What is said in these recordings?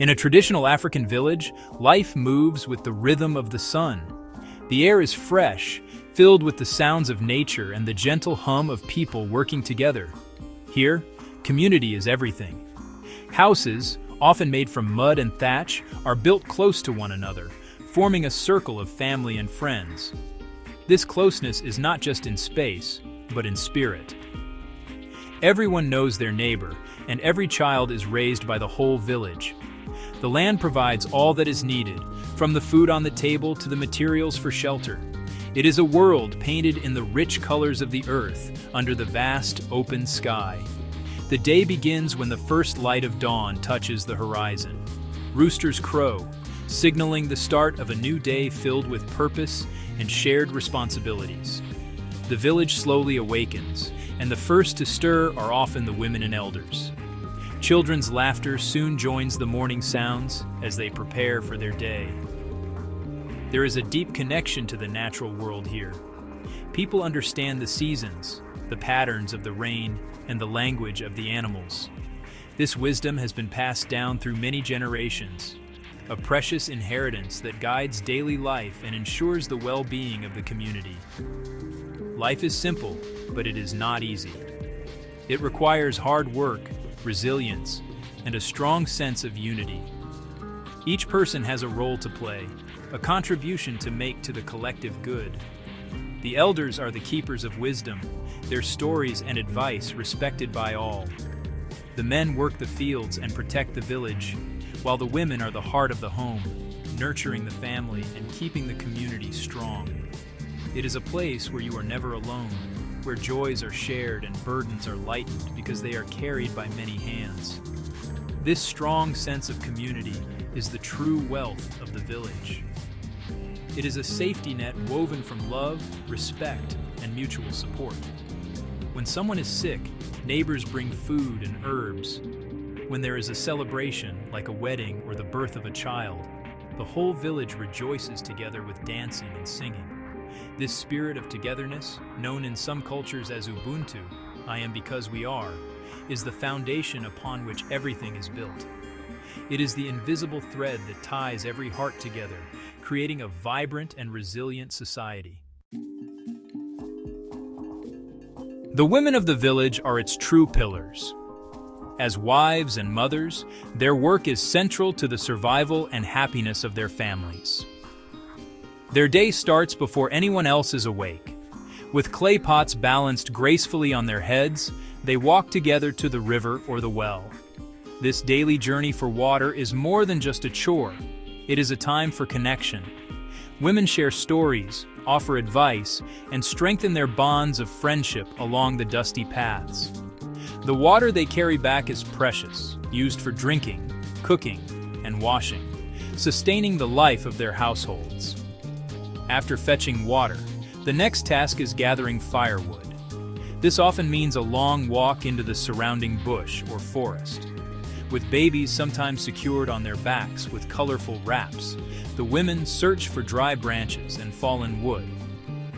In a traditional African village, life moves with the rhythm of the sun. The air is fresh, filled with the sounds of nature and the gentle hum of people working together. Here, community is everything. Houses, often made from mud and thatch, are built close to one another, forming a circle of family and friends. This closeness is not just in space, but in spirit. Everyone knows their neighbor, and every child is raised by the whole village. The land provides all that is needed, from the food on the table to the materials for shelter. It is a world painted in the rich colors of the earth, under the vast, open sky. The day begins when the first light of dawn touches the horizon. Roosters crow, signaling the start of a new day filled with purpose and shared responsibilities. The village slowly awakens, and the first to stir are often the women and elders. Children's laughter soon joins the morning sounds as they prepare for their day. There is a deep connection to the natural world here. People understand the seasons, the patterns of the rain, and the language of the animals. This wisdom has been passed down through many generations, a precious inheritance that guides daily life and ensures the well-being of the community. Life is simple, but it is not easy. It requires hard work, resilience, and a strong sense of unity. Each person has a role to play, a contribution to make to the collective good. The elders are the keepers of wisdom, their stories and advice respected by all. The men work the fields and protect the village, while the women are the heart of the home, nurturing the family and keeping the community strong. It is a place where you are never alone, where joys are shared and burdens are lightened because they are carried by many hands. This strong sense of community is the true wealth of the village. It is a safety net woven from love, respect, and mutual support. When someone is sick, neighbors bring food and herbs. When there is a celebration, like a wedding or the birth of a child, the whole village rejoices together with dancing and singing. This spirit of togetherness, known in some cultures as Ubuntu, I am because we are, is the foundation upon which everything is built. It is the invisible thread that ties every heart together, creating a vibrant and resilient society. The women of the village are its true pillars. As wives and mothers, their work is central to the survival and happiness of their families. Their day starts before anyone else is awake. With clay pots balanced gracefully on their heads, they walk together to the river or the well. This daily journey for water is more than just a chore. It is a time for connection. Women share stories, offer advice, and strengthen their bonds of friendship along the dusty paths. The water they carry back is precious, used for drinking, cooking, and washing, sustaining the life of their households. After fetching water, the next task is gathering firewood. This often means a long walk into the surrounding bush or forest. With babies sometimes secured on their backs with colorful wraps, the women search for dry branches and fallen wood.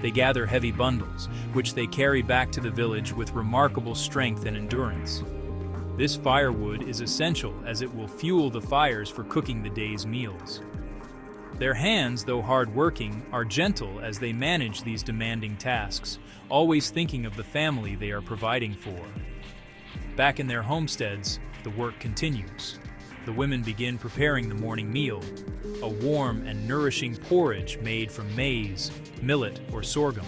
They gather heavy bundles, which they carry back to the village with remarkable strength and endurance. This firewood is essential as it will fuel the fires for cooking the day's meals. Their hands, though hard-working, are gentle as they manage these demanding tasks, always thinking of the family they are providing for. Back in their homesteads, the work continues. The women begin preparing the morning meal, a warm and nourishing porridge made from maize, millet, or sorghum.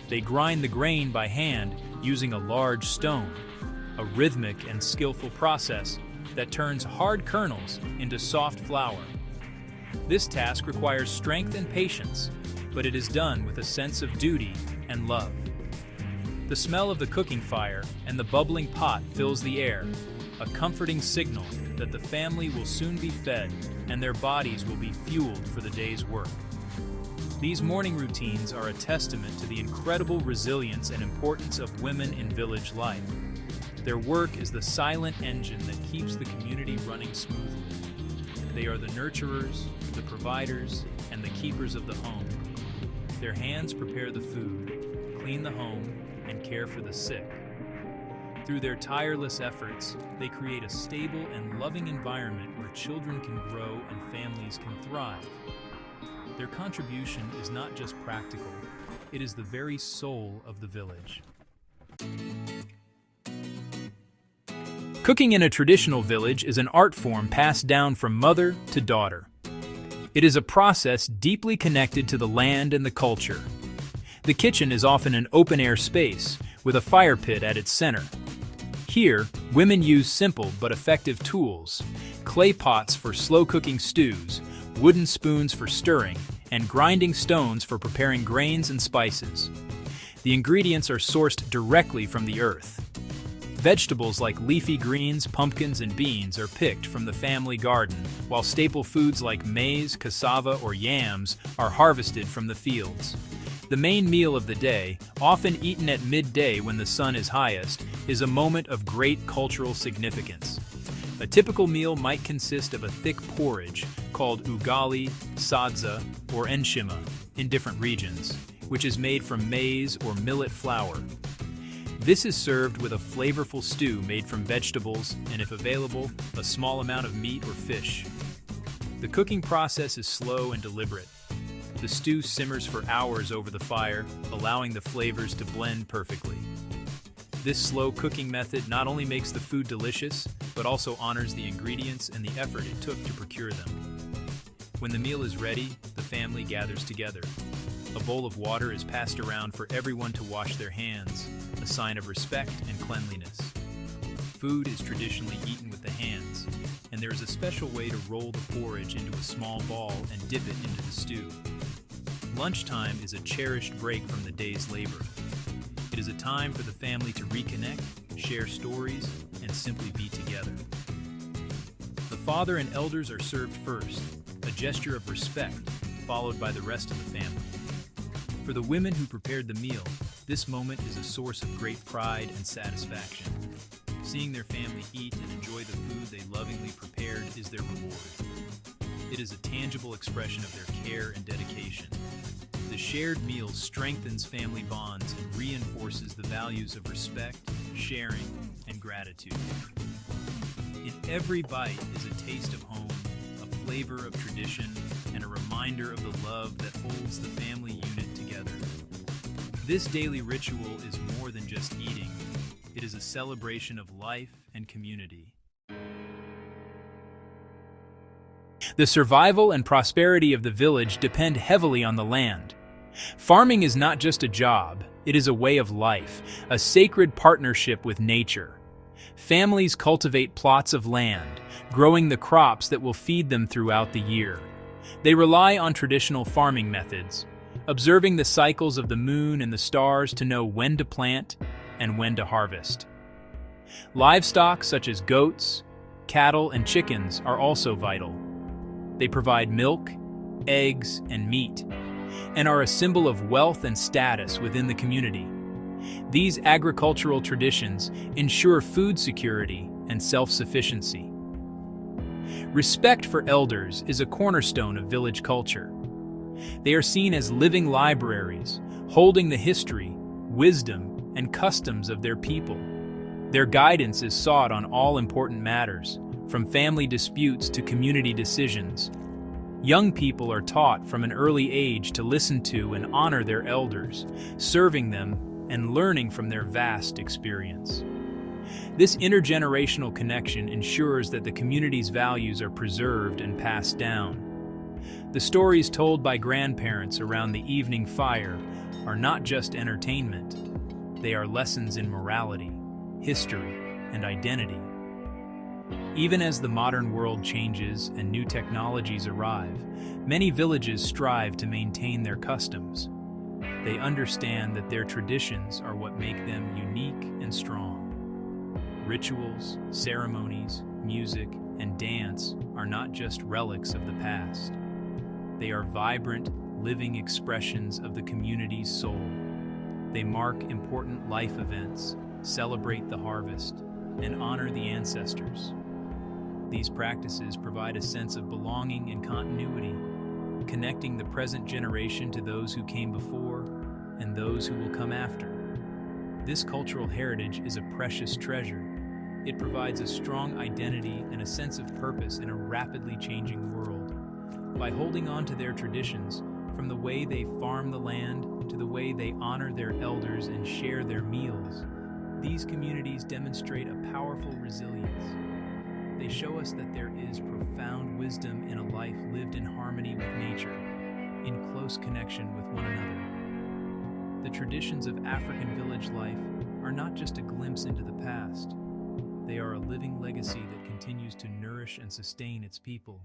They grind the grain by hand using a large stone, a rhythmic and skillful process that turns hard kernels into soft flour. This task requires strength and patience, but it is done with a sense of duty and love. The smell of the cooking fire and the bubbling pot fills the air, a comforting signal that the family will soon be fed and their bodies will be fueled for the day's work. These morning routines are a testament to the incredible resilience and importance of women in village life. Their work is the silent engine that keeps the community running smoothly. They are the nurturers, the providers, and the keepers of the home. Their hands prepare the food, clean the home, and care for the sick. Through their tireless efforts, they create a stable and loving environment where children can grow and families can thrive. Their contribution is not just practical, it is the very soul of the village. Cooking in a traditional village is an art form passed down from mother to daughter. It is a process deeply connected to the land and the culture. The kitchen is often an open-air space with a fire pit at its center. Here, women use simple but effective tools: clay pots for slow-cooking stews, wooden spoons for stirring, and grinding stones for preparing grains and spices. The ingredients are sourced directly from the earth. Vegetables like leafy greens, pumpkins, and beans are picked from the family garden, while staple foods like maize, cassava, or yams are harvested from the fields. The main meal of the day, often eaten at midday when the sun is highest, is a moment of great cultural significance. A typical meal might consist of a thick porridge called ugali, sadza, or enshima in different regions, which is made from maize or millet flour. This is served with a flavorful stew made from vegetables and, if available, a small amount of meat or fish. The cooking process is slow and deliberate. The stew simmers for hours over the fire, allowing the flavors to blend perfectly. This slow cooking method not only makes the food delicious, but also honors the ingredients and the effort it took to procure them. When the meal is ready, the family gathers together. A bowl of water is passed around for everyone to wash their hands, a sign of respect and cleanliness. Food is traditionally eaten with the hands, and there is a special way to roll the porridge into a small ball and dip it into the stew. Lunchtime is a cherished break from the day's labor. It is a time for the family to reconnect, share stories, and simply be together. The father and elders are served first, a gesture of respect, followed by the rest of the family. For the women who prepared the meal, this moment is a source of great pride and satisfaction. Seeing their family eat and enjoy the food they lovingly prepared is their reward. It is a tangible expression of their care and dedication. The shared meal strengthens family bonds and reinforces the values of respect, sharing, and gratitude. In every bite is a taste of home, a flavor of tradition, and a reminder of the love that holds the family unit together. This daily ritual is more than just eating. It is a celebration of life and community. The survival and prosperity of the village depend heavily on the land. Farming is not just a job, it is a way of life, a sacred partnership with nature. Families cultivate plots of land, growing the crops that will feed them throughout the year. They rely on traditional farming methods, observing the cycles of the moon and the stars to know when to plant and when to harvest. Livestock such as goats, cattle, and chickens are also vital. They provide milk, eggs, and meat, and are a symbol of wealth and status within the community. These agricultural traditions ensure food security and self-sufficiency. Respect for elders is a cornerstone of village culture. They are seen as living libraries, holding the history, wisdom, and customs of their people. Their guidance is sought on all important matters, from family disputes to community decisions. Young people are taught from an early age to listen to and honor their elders, serving them and learning from their vast experience. This intergenerational connection ensures that the community's values are preserved and passed down. The stories told by grandparents around the evening fire are not just entertainment. They are lessons in morality, history, and identity. Even as the modern world changes and new technologies arrive, many villages strive to maintain their customs. They understand that their traditions are what make them unique and strong. Rituals, ceremonies, music, and dance are not just relics of the past. They are vibrant, living expressions of the community's soul. They mark important life events, celebrate the harvest, and honor the ancestors. These practices provide a sense of belonging and continuity, connecting the present generation to those who came before and those who will come after. This cultural heritage is a precious treasure. It provides a strong identity and a sense of purpose in a rapidly changing world. By holding on to their traditions, from the way they farm the land to the way they honor their elders and share their meals, these communities demonstrate a powerful resilience. They show us that there is profound wisdom in a life lived in harmony with nature, in close connection with one another. The traditions of African village life are not just a glimpse into the past. They are a living legacy that continues to nourish and sustain its people.